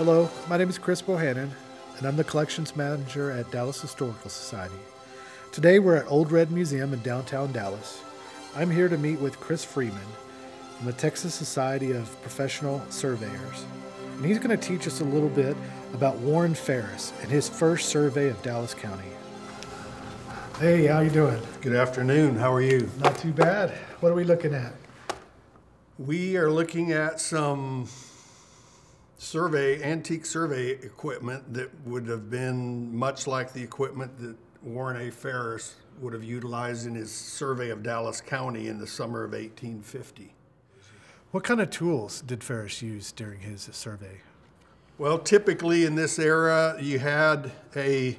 Hello, my name is Chris Bohannon, and I'm the collections manager at Dallas Historical Society. Today we're at Old Red Museum in downtown Dallas. I'm here to meet with Chris Freeman from the Texas Society of Professional Surveyors. And he's going to teach us a little bit about Warren Ferris and his first survey of Dallas County. Hey, how you doing? Good afternoon. How are you? Not too bad. What are we looking at? We are looking at some antique survey equipment that would have been much like the equipment that Warren A. Ferris would have utilized in his survey of Dallas County in the summer of 1850. What kind of tools did Ferris use during his survey? Well, typically in this era, you had a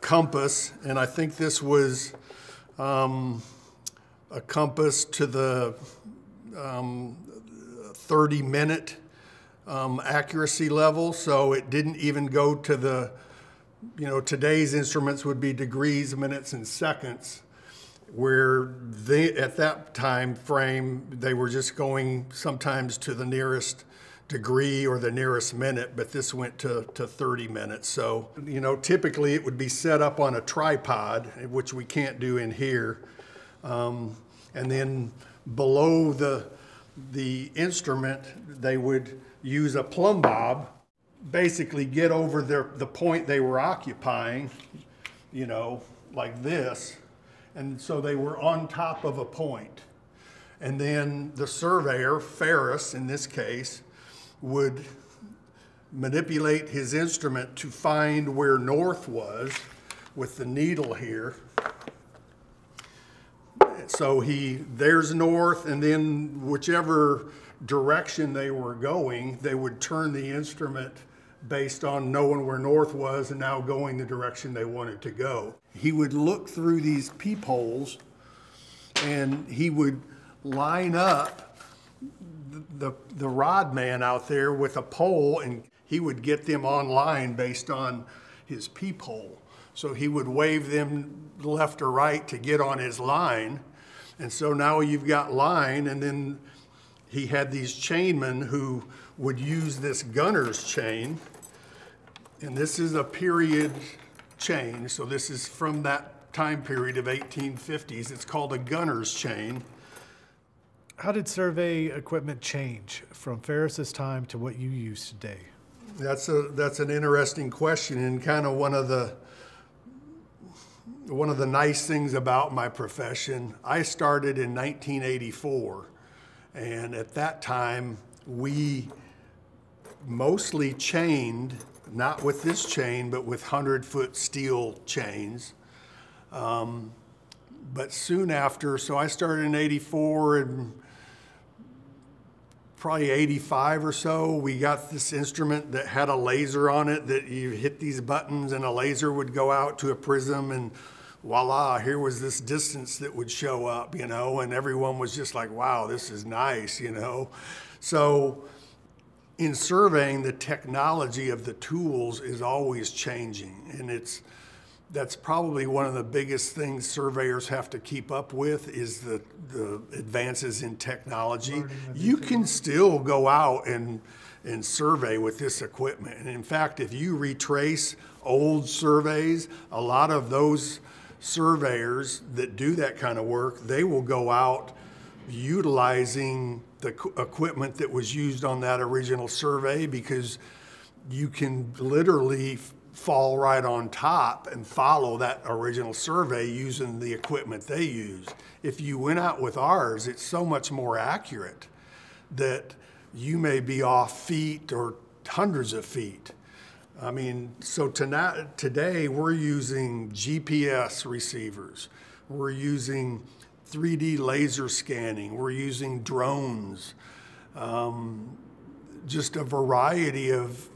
compass, and I think this was a compass to the 30-minute accuracy level, so it didn't even go to the, today's instruments would be degrees, minutes, and seconds, where at that time frame, they were just going sometimes to the nearest degree or the nearest minute, but this went to 30 minutes. So, typically it would be set up on a tripod, which we can't do in here. And then below the instrument, they would use a plumb bob, basically get over the point they were occupying, like this. And so they were on top of a point. And then the surveyor, Ferris in this case, would manipulate his instrument to find where north was with the needle here. So there's north, and then whichever direction they were going, they would turn the instrument based on knowing where north was and now going the direction they wanted to go. He would look through these peepholes and he would line up the rod man out there with a pole, and he would get them online based on his peephole. So he would wave them left or right to get on his line. And so now you've got line, and then he had these chainmen who would use this gunner's chain. And this is a period chain. So this is from that time period of 1850s. It's called a gunner's chain. How did survey equipment change from Ferris's time to what you use today? That's an interesting question, and kind of one of the nice things about my profession. I started in 1984, and at that time we mostly chained, not with this chain, but with 100-foot steel chains. But soon after, so I started in 84, and probably 85 or so, we got this instrument that had a laser on it that you hit these buttons and a laser would go out to a prism, and voila, here was this distance that would show up, and everyone was just like, wow, this is nice, So in surveying, the technology of the tools is always changing, and that's probably one of the biggest things surveyors have to keep up with is the advances in technology. You can still go out and survey with this equipment. And in fact, if you retrace old surveys, a lot of those surveyors that do that kind of work, they will go out utilizing the equipment that was used on that original survey, because you can literally fall right on top and follow that original survey using the equipment they used. If you went out with ours, it's so much more accurate that you may be off feet or hundreds of feet. I mean, so today we're using GPS receivers. We're using 3D laser scanning. We're using drones. Just a variety of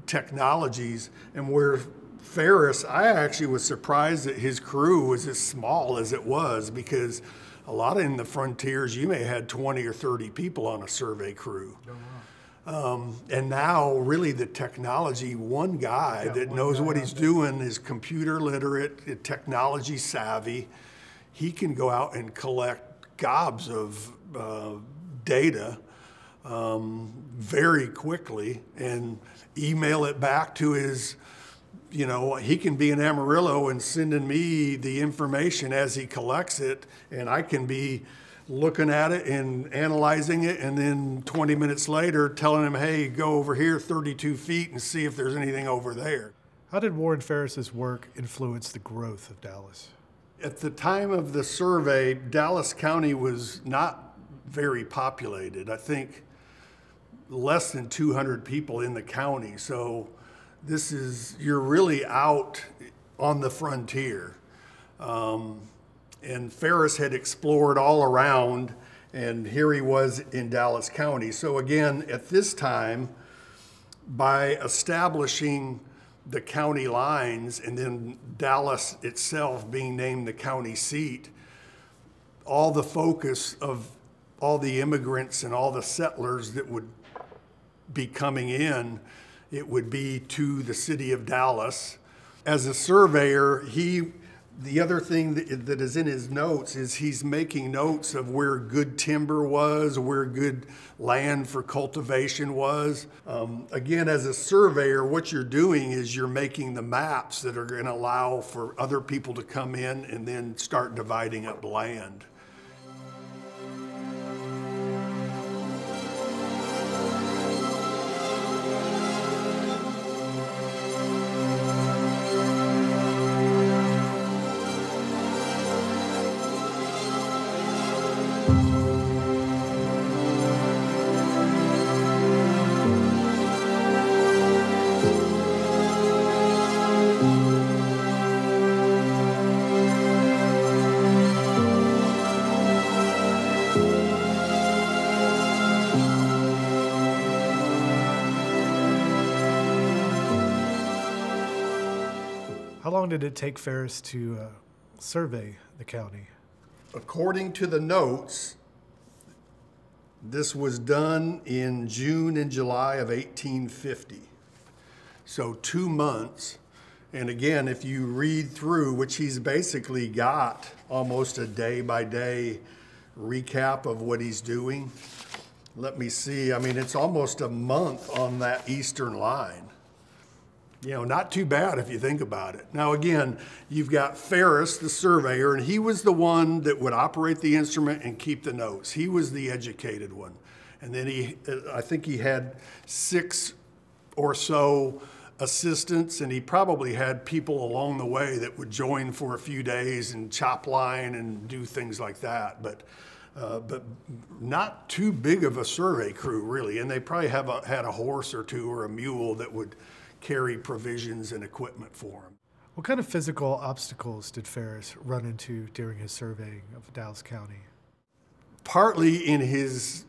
technologies. And where Ferris, I actually was surprised that his crew was as small as it was, because a lot in the frontiers, you may have had 20 or 30 people on a survey crew. And now really the technology, one guy that knows what he's doing, is computer literate, technology savvy. He can go out and collect gobs of data very quickly and email it back to his, he can be in Amarillo and sending me the information as he collects it, and I can be looking at it and analyzing it, and then 20 minutes later telling him, hey, go over here 32 feet and see if there's anything over there. How did Warren Ferris's work influence the growth of Dallas? At the time of the survey, Dallas County was not very populated. I think less than 200 people in the county. So you're really out on the frontier. And Ferris had explored all around, and here he was in Dallas County. So again, at this time, by establishing the county lines and then Dallas itself being named the county seat, all the focus of all the immigrants and all the settlers that would be coming in, it would be to the city of Dallas. As a surveyor, the other thing that is in his notes is he's making notes of where good timber was, where good land for cultivation was. Again, as a surveyor, what you're doing is you're making the maps that are going to allow for other people to come in and then start dividing up land. How long did it take Ferris to survey the county? According to the notes, this was done in June and July of 1850. So 2 months. And again, if you read through, which he's basically got almost a day-by-day recap of what he's doing. Let me see, it's almost a month on that eastern line. Not too bad if you think about it. Now again, you've got Ferris, the surveyor, and he was the one that would operate the instrument and keep the notes. He was the educated one. And then I think he had 6 or so assistants, and he probably had people along the way that would join for a few days and chop line and do things like that. But not too big of a survey crew, really. And they probably had a horse or two or a mule that would carry provisions and equipment for him. What kind of physical obstacles did Ferris run into during his surveying of Dallas County? Partly in his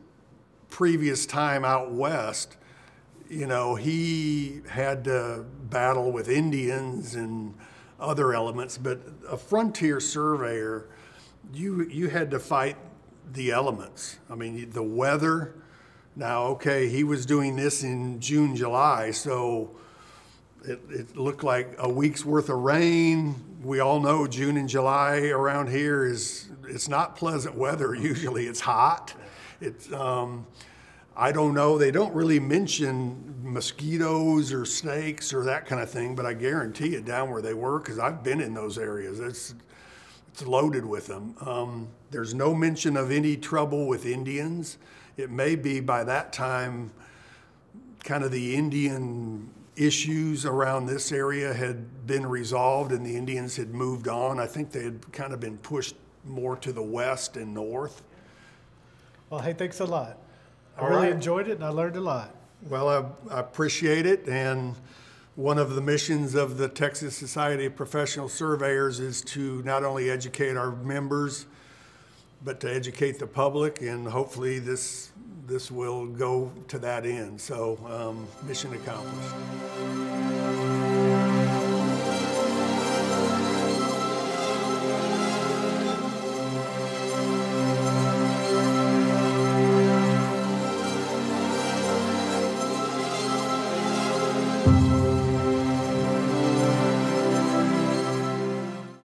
previous time out west, he had to battle with Indians and other elements, but a frontier surveyor, you had to fight the elements. The weather. Now, okay, he was doing this in June, July, so it looked like a week's worth of rain. We all know June and July around here it's not pleasant weather. Usually it's hot. I don't know, they don't really mention mosquitoes or snakes or that kind of thing, but I guarantee you down where they were, because I've been in those areas, it's loaded with them. There's no mention of any trouble with Indians. It may be by that time kind of the Indian issues around this area had been resolved and the Indians had moved on. I think they had kind of been pushed more to the west and north. Well, hey, thanks a lot. I really enjoyed it and I learned a lot. Well, I appreciate it. And one of the missions of the Texas Society of Professional Surveyors is to not only educate our members, but to educate the public, and hopefully this will go to that end. So mission accomplished.